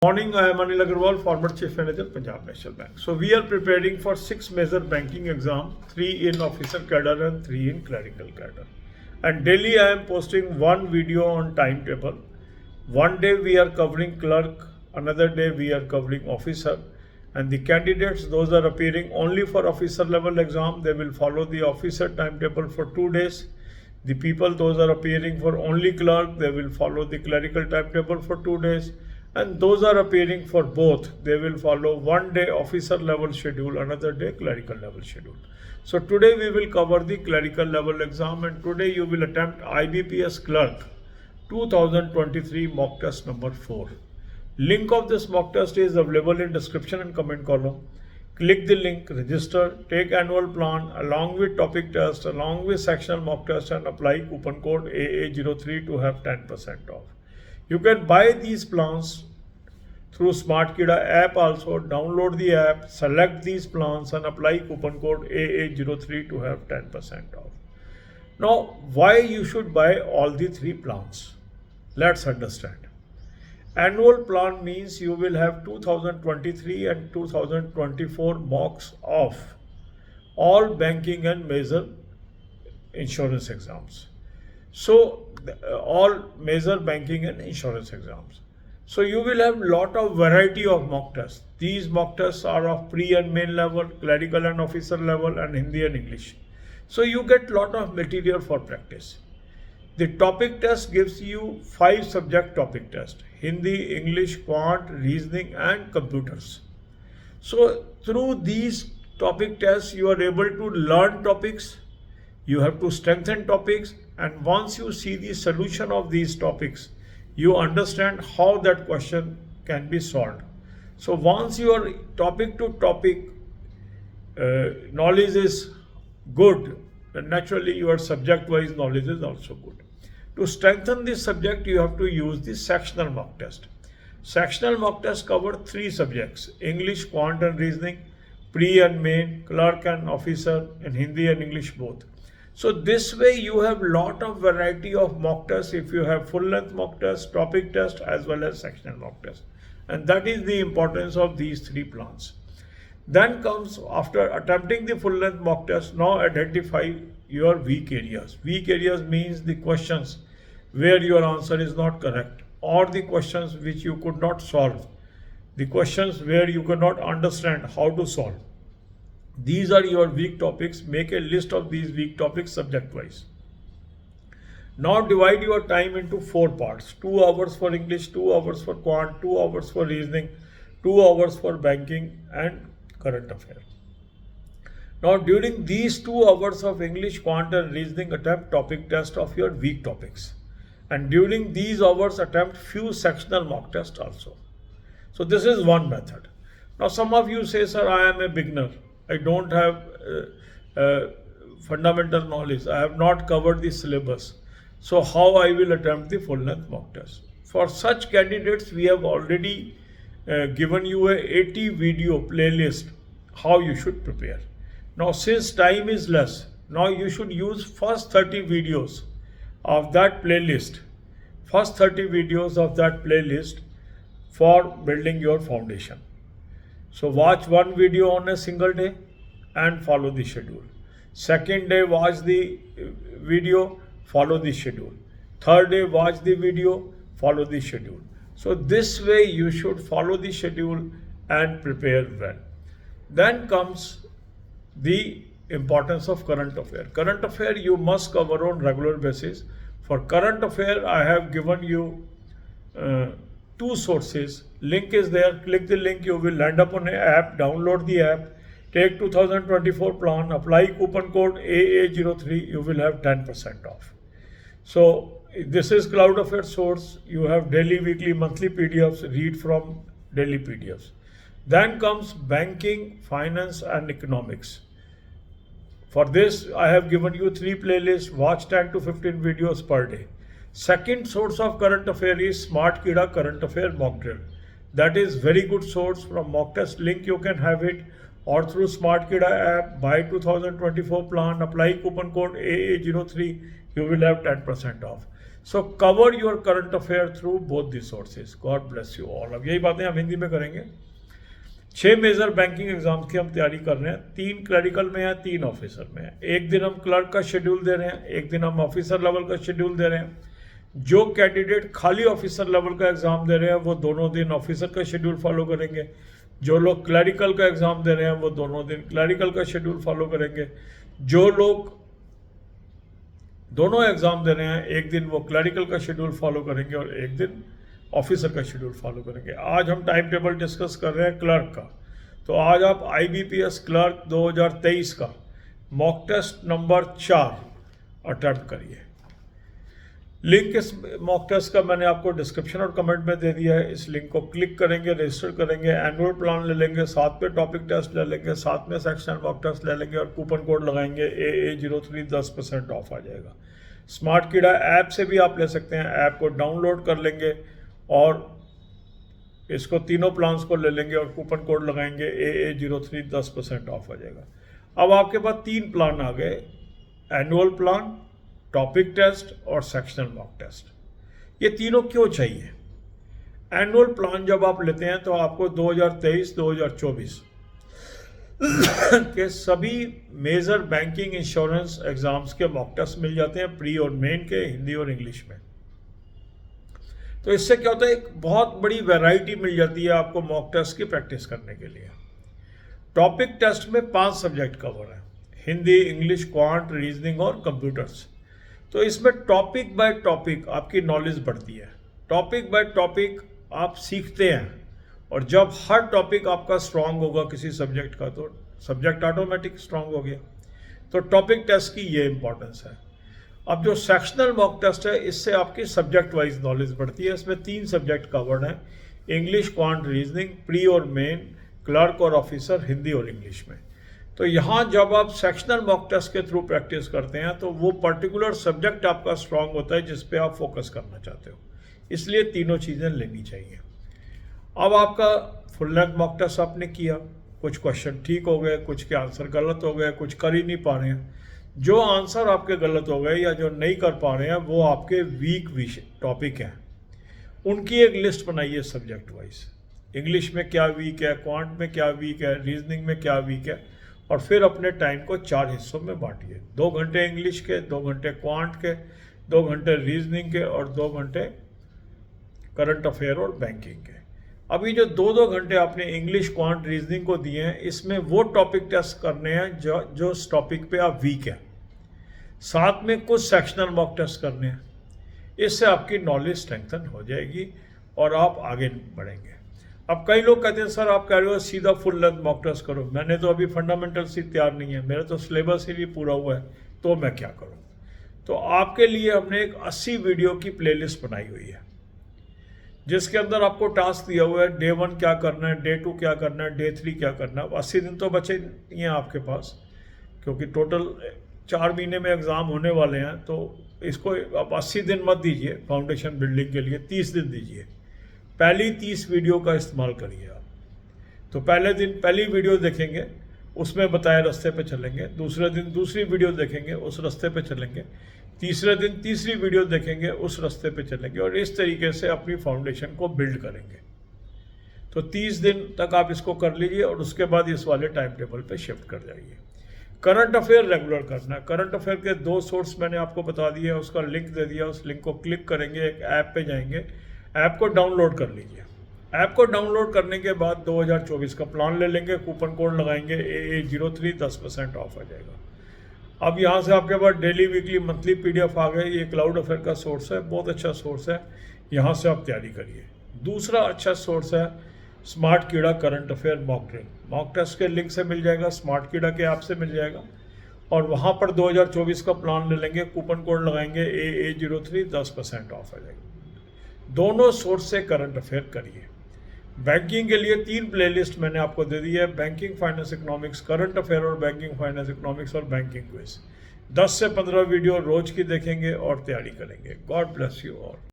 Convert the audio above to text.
Morning, I am Anil Agarwal, former Chief Manager, Punjab National Bank. So we are preparing for 6 major banking exam, 3 in officer cadre and 3 in clerical cadre. And daily I am posting one video on timetable. One day we are covering clerk, another day we are covering officer. And the candidates, those are appearing only for officer level exam, they will follow the officer timetable for 2 days. The people, those are appearing for only clerk, they will follow the clerical timetable for 2 days. And those are appearing for both, they will follow one day officer level schedule, another day clerical level schedule. So today we will cover the clerical level exam, and today you will attempt IBPS clerk 2023 mock test number 4. Link of this mock test is available in description and comment column. Click the link, register, take annual plan along with topic test, along with sectional mock test, and apply coupon code AA03 to have 10% off. You can buy these plans through SmartKida app also. Download the app, select these plans and apply coupon code AA03 to have 10% off. Now, why you should buy all the 3 plans? Let's understand. Annual plan means you will have 2023 and 2024 mocks of all banking and major insurance exams. So all major banking and insurance exams. So you will have lot of variety of mock tests. These mock tests are of pre and main level, clerical and officer level, and Hindi and English. So you get lot of material for practice. The topic test gives you 5 subject topic test: Hindi, English, Quant, Reasoning, and Computers. So through these topic tests you are able to learn topics, you have to strengthen topics, and once you see the solution of these topics, you understand how that question can be solved. So once your topic to topic knowledge is good, then naturally your subject wise knowledge is also good. To strengthen this subject, you have to use the sectional mock test. Sectional mock test cover 3 subjects: English, Quant and Reasoning, pre and main, clerk and officer, and Hindi and English both. So this way you have lot of variety of mock tests if you have full length mock test, topic test, as well as sectional mock test. And that is the importance of these 3 plans. Then comes, after attempting the full length mock test, now identify your weak areas. Weak areas means the questions where your answer is not correct, or the questions which you could not solve, the questions where you could not understand how to solve. These are your weak topics. Make a list of these weak topics subject wise. Now divide your time into 4 parts: 2 hours for English, 2 hours for Quant, 2 hours for Reasoning, 2 hours for banking and current affairs. Now during these 2 hours of English, Quant and Reasoning, attempt topic test of your weak topics. And during these hours attempt few sectional mock tests also. So this is one method. Now some of you say, sir, I am a beginner, I don't have fundamental knowledge, I have not covered the syllabus, so how I will attempt the full length mock test? For such candidates, we have already given you a 80 video playlist how you should prepare. Now since time is less, now you should use first 30 videos of that playlist, for building your foundation. So watch one video on a single day and follow the schedule. Second day, watch the video, follow the schedule. Third day, watch the video, follow the schedule. So this way you should follow the schedule and prepare well. Then comes the importance of current affair. Current affair you must cover on regular basis. For current affair, I have given you 2 sources. Link is there. Click the link. You will land up on an app. Download the app. Take 2024 plan. Apply coupon code AA03. You will have 10% off. So this is Cloud Affair source. You have daily, weekly, monthly PDFs. Read from daily PDFs. Then comes banking, finance, and economics. For this, I have given you 3 playlists. Watch 10 to 15 videos per day. Second source of current affair is SmartKida Current Affair Mock Drill. That is very good source. From mock test link you can have it, or through SmartKida app. Buy 2024 plan, apply coupon code AA03, you will have 10% off. So cover your current affair through both the sources. God bless you all. अब यही बातें हम हिंदी में करेंगे। 6 major banking exam की हम तैयारी कर रहे हैं। 3 क्लरिकल में है, 3 ऑफिसर में है। एक दिन हम क्लर्क का शेड्यूल दे रहे हैं, एक दिन हम ऑफिसर लेवल का शेड्यूल दे रहे हैं। जो कैंडिडेट खाली ऑफिसर लेवल का एग्जाम दे रहे हैं वो दोनों दिन ऑफिसर का शेड्यूल फॉलो करेंगे। जो लोग क्लरिकल का एग्जाम दे रहे हैं वो दोनों दिन क्लरिकल का शेड्यूल फॉलो करेंगे। जो लोग दोनों एग्जाम दे रहे हैं, एक दिन वो क्लरिकल का शेड्यूल फॉलो करेंगे और एक दिन ऑफिसर का शेड्यूल फॉलो करेंगे। आज हम टाइम टेबल डिस्कस कर रहे हैं क्लर्क का। तो आज आप IBPS क्लर्क 2023 का मॉक टेस्ट नंबर 4 अटेम्प्ट करिए। लिंक इस मॉक टेस्ट का मैंने आपको डिस्क्रिप्शन और कमेंट में दे दिया है। इस लिंक को क्लिक करेंगे, रजिस्टर करेंगे, एनुअल प्लान ले लेंगे, साथ में टॉपिक टेस्ट ले लेंगे, साथ में सेक्शनल मॉक टेस्ट ले लेंगे और कूपन कोड लगाएंगे AA03 10% ऑफ आ जाएगा। स्मार्ट कीड़ा ऐप से भी आप ले सकते हैं। ऐप को डाउनलोड कर लेंगे और इसको तीनों प्लान्स को ले लेंगे और कूपन कोड लगाएंगे AA03 10% ऑफ आ जाएगा। अब आपके पास 3 प्लान आ गए, एनुअल प्लान, टॉपिक टेस्ट और सेक्शनल मॉक टेस्ट। ये तीनों क्यों चाहिए? एनुअल प्लान जब आप लेते हैं तो आपको 2023-2024 के सभी मेजर बैंकिंग इंश्योरेंस एग्जाम्स के मॉक टेस्ट मिल जाते हैं, प्री और मेन के, हिंदी और इंग्लिश में। तो इससे क्या होता है, एक बहुत बड़ी वैरायटी मिल जाती है आपको मॉक टेस्ट की प्रैक्टिस करने के लिए। टॉपिक टेस्ट में 5 सब्जेक्ट कवर है, हिंदी, इंग्लिश, क्वांट, रीजनिंग और कंप्यूटर्स। तो इसमें टॉपिक बाय टॉपिक आपकी नॉलेज बढ़ती है। टॉपिक बाय टॉपिक आप सीखते हैं और जब हर टॉपिक आपका स्ट्रांग होगा किसी सब्जेक्ट का तो सब्जेक्ट ऑटोमेटिक स्ट्रांग हो गया। तो टॉपिक टेस्ट की ये इंपॉर्टेंस है। अब जो सेक्शनल मॉक टेस्ट है इससे आपकी सब्जेक्ट वाइज नॉलेज बढ़ती है। इसमें 3 सब्जेक्ट कवर्ड हैं, इंग्लिश, क्वांट, रीजनिंग, प्री और मेन, क्लर्क और ऑफिसर, हिंदी और इंग्लिश में। तो यहाँ जब आप सेक्शनल मॉक टेस्ट के थ्रू प्रैक्टिस करते हैं तो वो पर्टिकुलर सब्जेक्ट आपका स्ट्रांग होता है जिस पे आप फोकस करना चाहते हो। इसलिए तीनों चीज़ें लेनी चाहिए। अब आपका फुल लेंथ मॉक टेस्ट आपने किया, कुछ क्वेश्चन ठीक हो गए, कुछ के आंसर गलत हो गए, कुछ कर ही नहीं पा रहे हैं। जो आंसर आपके गलत हो गए या जो नहीं कर पा रहे हैं वो आपके वीक टॉपिक हैं, उनकी एक लिस्ट बनाइए सब्जेक्ट वाइज। इंग्लिश में क्या वीक है, क्वांट में क्या वीक है, रीजनिंग में क्या वीक है, और फिर अपने टाइम को 4 हिस्सों में बांटिए। 2 घंटे इंग्लिश के, 2 घंटे क्वांट के, 2 घंटे रीजनिंग के और 2 घंटे करंट अफेयर और बैंकिंग के। अभी जो 2-2 घंटे आपने इंग्लिश, क्वांट, रीजनिंग को दिए हैं, इसमें वो टॉपिक टेस्ट करने हैं जो उस टॉपिक पे आप वीक हैं। साथ में कुछ सेक्शनल मॉक टेस्ट करने हैं। इससे आपकी नॉलेज स्ट्रेंथन हो जाएगी और आप आगे बढ़ेंगे। अब कई लोग कहते हैं सर आप कह रहे हो सीधा फुल लेंथ मॉक टेस्ट करो, मैंने तो अभी फंडामेंटल ही तैयार नहीं है, मेरा तो सिलेबस ही नहीं पूरा हुआ है, तो मैं क्या करूं? तो आपके लिए हमने एक 80 वीडियो की प्लेलिस्ट बनाई हुई है जिसके अंदर आपको टास्क दिया हुआ है, डे 1 क्या करना है, डे 2 क्या करना है, डे 3 क्या करना है। 80 दिन तो बचे नहीं हैं आपके पास, क्योंकि टोटल 4 महीने में एग्ज़ाम होने वाले हैं। तो इसको आप 80 दिन मत दीजिए फाउंडेशन बिल्डिंग के लिए, 30 दिन दीजिए। पहली 30 वीडियो का इस्तेमाल करिए आप। तो पहले दिन पहली वीडियो देखेंगे, उसमें बताए रास्ते पे चलेंगे। दूसरे दिन दूसरी वीडियो देखेंगे, उस रास्ते पे चलेंगे। तीसरे दिन तीसरी वीडियो देखेंगे, उस रास्ते पे चलेंगे और इस तरीके से अपनी फाउंडेशन को बिल्ड करेंगे। तो 30 दिन तक आप इसको कर लीजिए और उसके बाद इस वाले टाइम टेबल पे शिफ्ट कर जाइए। करंट अफेयर रेगुलर करना है। करंट अफेयर के 2 सोर्स मैंने आपको बता दिए, उसका लिंक दे दिया। उस लिंक को क्लिक करेंगे, एक ऐप पे जाएंगे, ऐप को डाउनलोड कर लीजिए। ऐप को डाउनलोड करने के बाद 2024 का प्लान ले लेंगे, कूपन कोड लगाएंगे AA03 10% ऑफ आ जाएगा। अब यहाँ से आपके पास डेली, वीकली, मंथली PDF आ गए। ये क्लाउड अफेयर का सोर्स है, बहुत अच्छा सोर्स है, यहाँ से आप तैयारी करिए। दूसरा अच्छा सोर्स है स्मार्ट कीड़ा current affair mock drill. Mock test के लिंक से मिल जाएगा, स्मार्ट कीड़ा के ऐप से मिल जाएगा और वहाँ पर 2024 का प्लान ले लेंगे, कूपन कोड लगाएंगे AA03 10% ऑफ आ जाएगा। दोनों सोर्स से करंट अफेयर करिए। बैंकिंग के लिए 3 प्लेलिस्ट मैंने आपको दे दी है, banking, finance, economics, current affair और बैंकिंग, फाइनेंस, इकोनॉमिक्स और बैंकिंग क्विज। 10 से 15 वीडियो रोज की देखेंगे और तैयारी करेंगे। God bless you all.